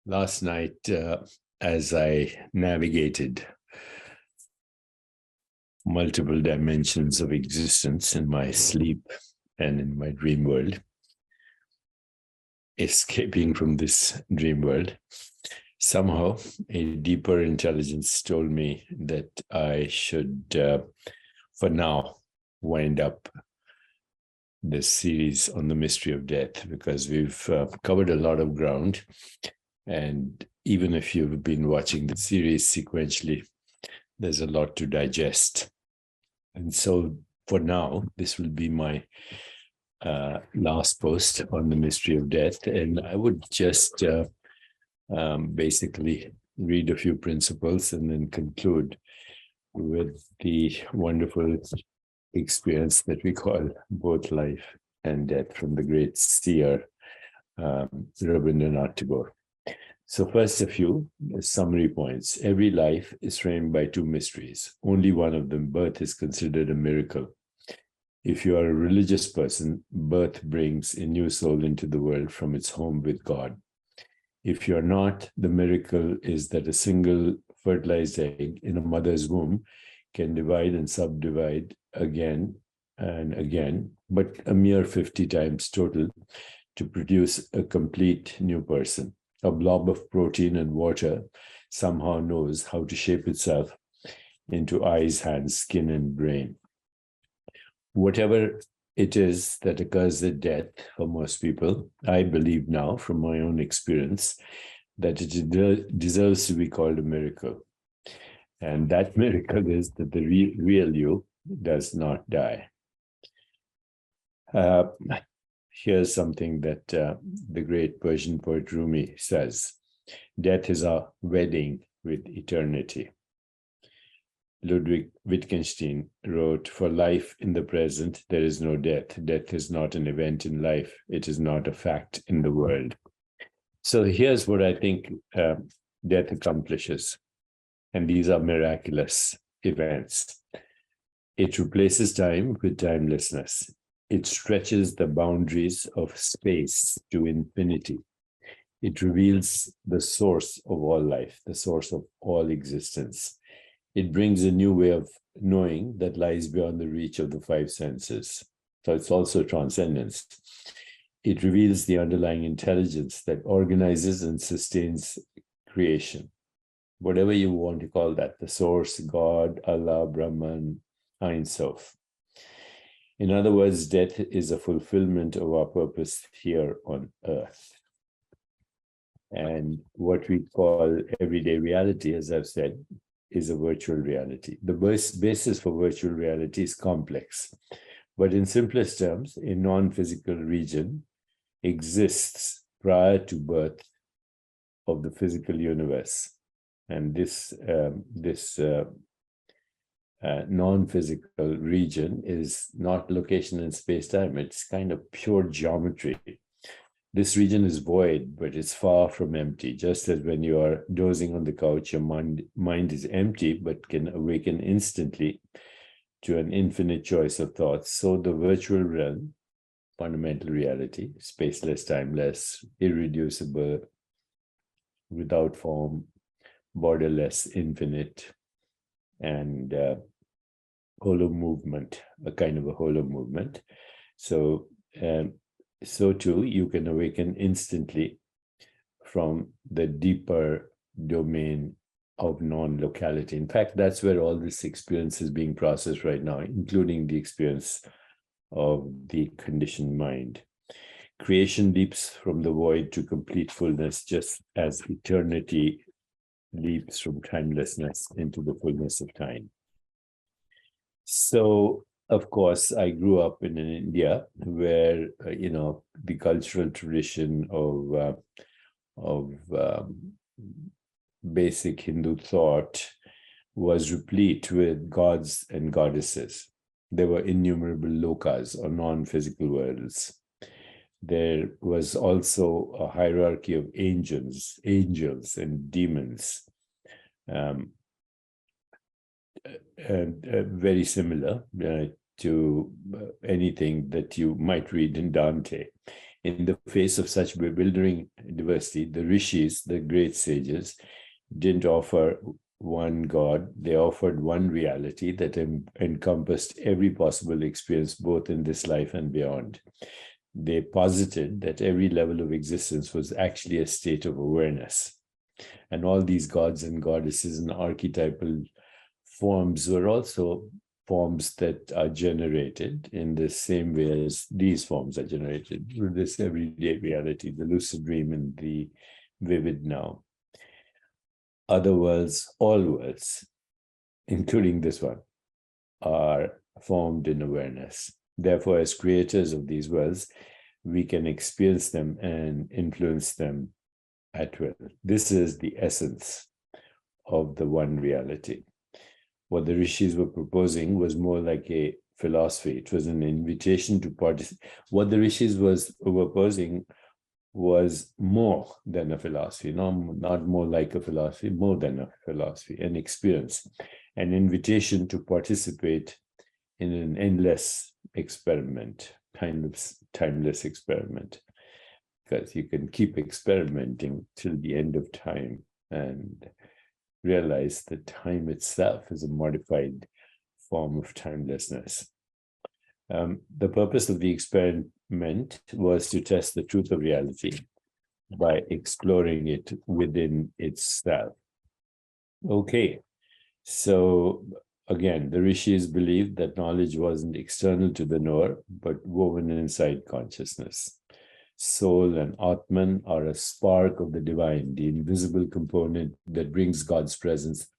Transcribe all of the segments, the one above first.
Last night, as I navigated multiple dimensions of existence in my sleep and in my dream world, escaping from this dream world, somehow a deeper intelligence told me that I should, for now, wind up this series on the mystery of death, because we've covered a lot of ground. And even if you've been watching the series sequentially, there's a lot to digest. And so for now, this will be my last post on the mystery of death. And I would just basically read a few principles and then conclude with the wonderful experience that we call both life and death from the great seer, Rabindranath Tagore. So first, a few summary points. Every life is framed by two mysteries. Only one of them, birth, is considered a miracle. If you are a religious person, birth brings a new soul into the world from its home with God. If you are not, the miracle is that a single fertilized egg in a mother's womb can divide and subdivide again and again, but a mere 50 times total, to produce a complete new person. A blob of protein and water somehow knows how to shape itself into eyes, hands, skin, and brain. Whatever it is that occurs at death for most people, I believe now from my own experience that it deserves to be called a miracle. And that miracle is that the real you does not die. Here's something that the great Persian poet Rumi says: death is a wedding with eternity. Ludwig Wittgenstein wrote, for life in the present, there is no death. Death is not an event in life. It is not a fact in the world. So here's what I think death accomplishes. And these are miraculous events. It replaces time with timelessness. It stretches the boundaries of space to infinity. It reveals the source of all life, the source of all existence. It brings a new way of knowing that lies beyond the reach of the five senses. So it's also transcendence. It reveals the underlying intelligence that organizes and sustains creation. Whatever you want to call that, the source, God, Allah, Brahman, Ein Sof. In other words, death is a fulfillment of our purpose here on earth. And what we call everyday reality, as I've said, is a virtual reality. The basis for virtual reality is complex. But in simplest terms, a non-physical region exists prior to birth of the physical universe. And this non-physical region is not location in space-time. It's kind of pure geometry. This region is void, but it's far from empty. Just as when you are dozing on the couch, your mind is empty, but can awaken instantly to an infinite choice of thoughts. So the virtual realm, fundamental reality, spaceless, timeless, irreducible, without form, borderless, infinite, and hollow movement, a kind of a hollow movement. So too, you can awaken instantly from the deeper domain of non-locality. In fact, that's where all this experience is being processed right now, including the experience of the conditioned mind. Creation leaps from the void to complete fullness, just as eternity leaps from timelessness into the fullness of time. So, of course, I grew up in India, where the cultural tradition of basic Hindu thought was replete with gods and goddesses. There were innumerable lokas, or non-physical worlds. There was also a hierarchy of angels and demons. And very similar to anything that you might read in Dante. In the face of such bewildering diversity, the rishis, the great sages, didn't offer one God, they offered one reality that encompassed every possible experience, both in this life and beyond. They posited that every level of existence was actually a state of awareness. And all these gods and goddesses and archetypal forms were also forms that are generated in the same way as these forms are generated through this everyday reality, the lucid dream and the vivid now. Other worlds, all worlds, including this one, are formed in awareness. Therefore, as creators of these worlds, we can experience them and influence them at will. This is the essence of the one reality. What the rishis were proposing was more like a philosophy. It was an invitation to participate. What the rishis were proposing was more than a philosophy, not more like a philosophy, more than a philosophy, an experience, an invitation to participate in an endless experiment, kind of timeless experiment, because you can keep experimenting till the end of time and realize that time itself is a modified form of timelessness. The purpose of the experiment was to test the truth of reality by exploring it within itself. Okay, so again, the rishis believed that knowledge wasn't external to the knower, but woven inside consciousness. Soul and Atman are a spark of the divine, the invisible component that brings God's presence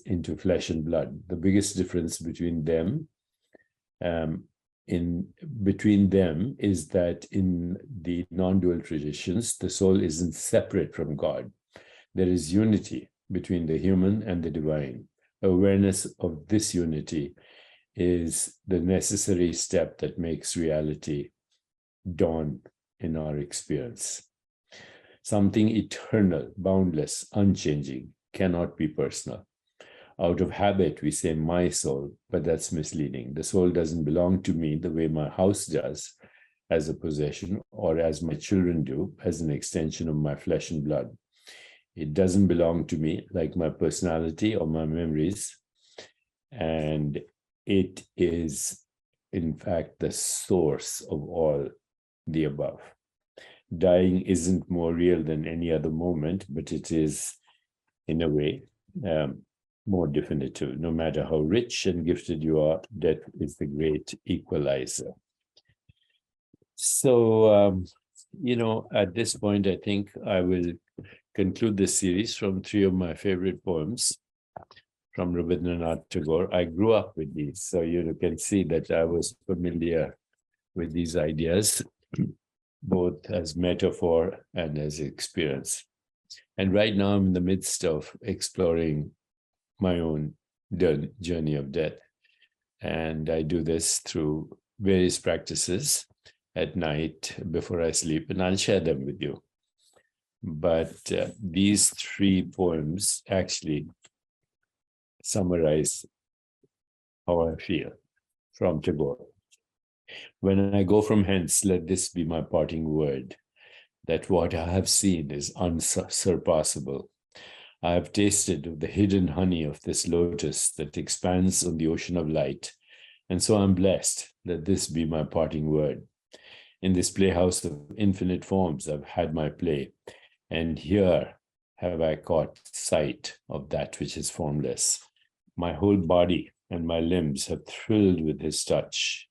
into flesh and blood. The biggest difference between them is that in the non-dual traditions, the soul isn't separate from God. There is unity between the human and the divine. Awareness of this unity is the necessary step that makes reality dawn in our experience. Something eternal, boundless, unchanging, cannot be personal. Out of habit, we say my soul, but that's misleading. The soul doesn't belong to me the way my house does as a possession, or as my children do as an extension of my flesh and blood. It doesn't belong to me like my personality or my memories. And it is, in fact, the source of all the above. Dying isn't more real than any other moment, but it is, in a way, more definitive. No matter how rich and gifted you are, death is the great equalizer. So, at this point, I think I will conclude this series from three of my favorite poems from Rabindranath Tagore. I grew up with these, so you can see that I was familiar with these ideas, both as metaphor and as experience. And right now I'm in the midst of exploring my own journey of death. And I do this through various practices at night before I sleep, and I'll share them with you. But these three poems actually summarize how I feel from Tagore. When I go from hence, let this be my parting word, that what I have seen is unsurpassable. I have tasted of the hidden honey of this lotus that expands on the ocean of light, and so I'm blessed. Let this be my parting word. In this playhouse of infinite forms, I've had my play, and here have I caught sight of that which is formless. My whole body and my limbs have thrilled with his touch,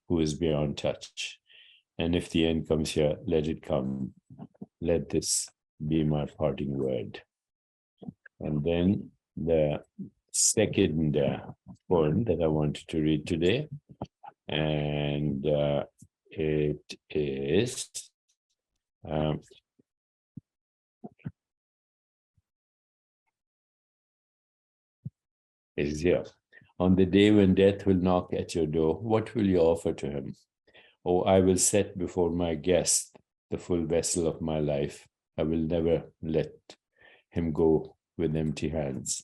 who is beyond touch. And if the end comes here, let it come. Let this be my parting word. And then the second poem that I wanted to read today, and it is here. On the day when death will knock at your door, what will you offer to him? Oh, I will set before my guest the full vessel of my life. I will never let him go with empty hands.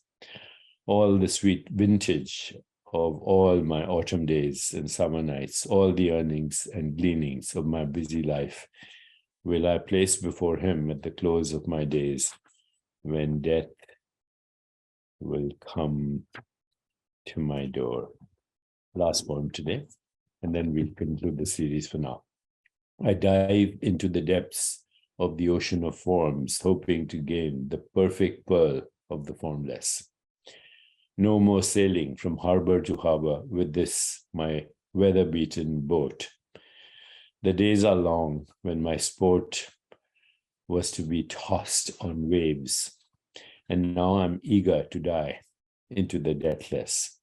All the sweet vintage of all my autumn days and summer nights, all the earnings and gleanings of my busy life, will I place before him at the close of my days, when death will come to my door. Last poem today, and then we'll conclude the series for now. I dive into the depths of the ocean of forms, hoping to gain the perfect pearl of the formless. No more sailing from harbor to harbor with this, my weather-beaten boat. The days are long when my sport was to be tossed on waves, and now I'm eager to die into the deathless,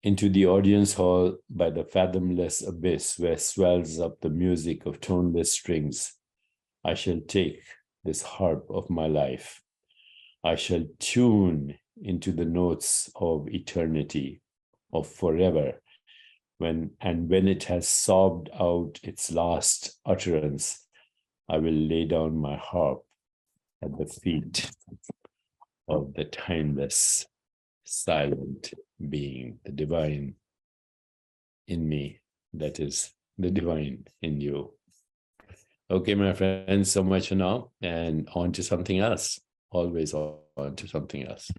into the audience hall by the fathomless abyss where swells up the music of toneless strings. I shall take this harp of my life. I shall tune into the notes of eternity, of forever, when it has sobbed out its last utterance, I will lay down my harp at the feet of the timeless, silent being, the divine in me, that is the divine in you. Okay, my friends, so much for now, and on to something else. Always on to something else.